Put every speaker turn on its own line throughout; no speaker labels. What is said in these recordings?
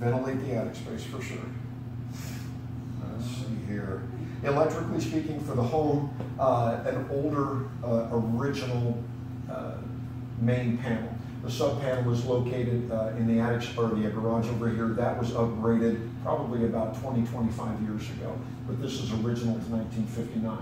ventilate the attic space for sure. Let's see here. Electrically speaking, for the home, an older original main panel. The sub panel is located in the attic or the garage over here. That was upgraded probably about 20-25 years ago, but this is original to 1959.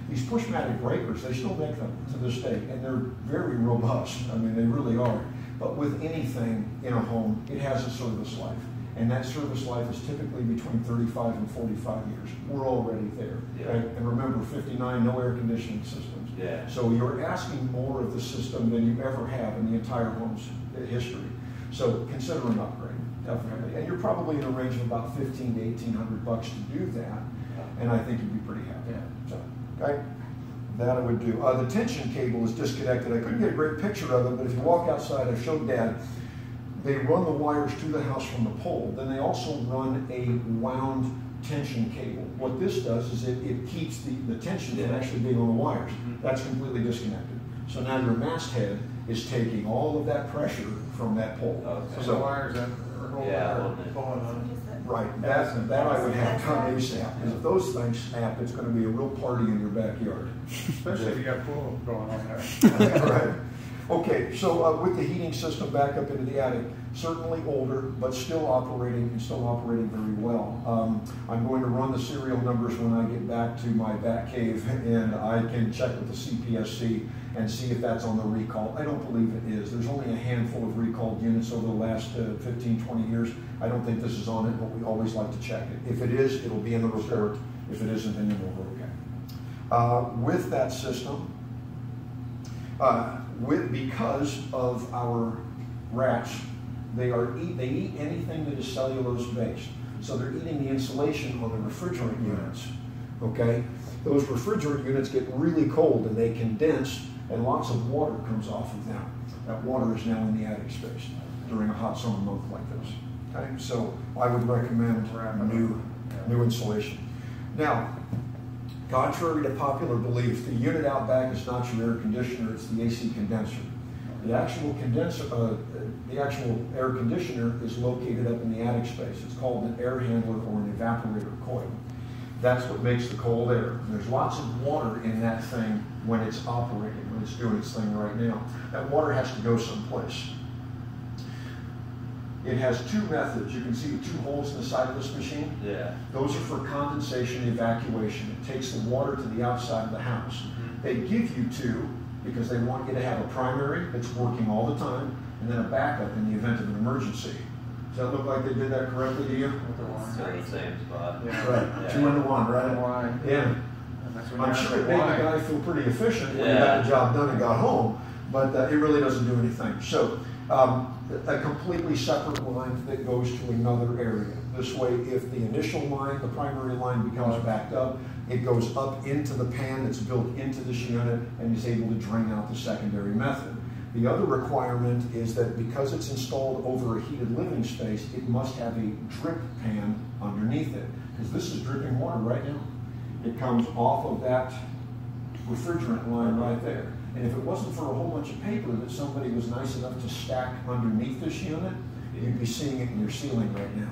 These Pushmatic breakers, they still make them to this day, and they're very robust. I mean, they really are. But with anything in a home, it has a service life. And that service life is typically between 35 and 45 years. We're already there.
Yeah.
Right? And remember, 59, no air conditioning systems.
Yeah.
So you're asking more of the system than you ever have in the entire home's history. So consider an upgrade, definitely. And you're probably in a range of about $1,500 to $1,800 to do that. And I think you'd be pretty happy.
Yeah.
So, okay, that I would do. The tension cable is disconnected. I couldn't get a great picture of it, but if you walk outside, I showed Dad, they run the wires to the house from the pole. Then they also run a wound tension cable. What this does is it keeps the tension from actually being on the wires. That's completely disconnected. So now your masthead is taking all of that pressure from that pole.
So the wires that are pulling on.
Right, that I would have done ASAP, because if those things snap, it's going to be a real party in your backyard.
Especially if you got pool going on there.
Right. Okay, so with the heating system back up into the attic, certainly older, but still operating very well. I'm going to run the serial numbers when I get back to my bat cave, and I can check with the CPSC and see if that's on the recall. I don't believe it is. There's only a handful of recalled units over the last 15, 20 years. I don't think this is on it, but we always like to check it. If it is, it'll be in the report. If it isn't, then we're okay. With that system, because of our rats, they eat anything that is cellulose based. So they're eating the insulation on the refrigerant units. Okay, those refrigerant units get really cold and they condense, and lots of water comes off of them. That water is now in the attic space during a hot summer month like this. Okay, so I would recommend new insulation. Now, contrary to popular belief, the unit out back is not your air conditioner, it's the AC condenser. The actual air conditioner is located up in the attic space. It's called an air handler or an evaporator coil. That's what makes the cold air. There's lots of water in that thing when it's operating, when it's doing its thing right now. That water has to go someplace. It has two methods. You can see the two holes in the side of this machine.
Yeah.
Those are for condensation evacuation. It takes the water to the outside of the house. They give you two because they want you to have a primary that's working all the time and then a backup in the event of an emergency. Does that look like they did that correctly to you?
Still the same spot.
Yeah.
Right.
Yeah.
2 into 1, right?
Why?
Yeah. I'm sure it made the guy feel pretty efficient when he got the job done and got home, but it really doesn't do anything. So a completely separate line that goes to another area. This way, if the initial line, the primary line becomes backed up, it goes up into the pan that's built into this unit and is able to drain out the secondary method. The other requirement is that because it's installed over a heated living space, it must have a drip pan underneath it, because this is dripping water right now. It comes off of that refrigerant line right there. And if it wasn't for a whole bunch of paper that somebody was nice enough to stack underneath this unit, you'd be seeing it in your ceiling right now.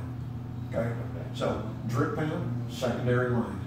Okay? So drip pan, secondary line.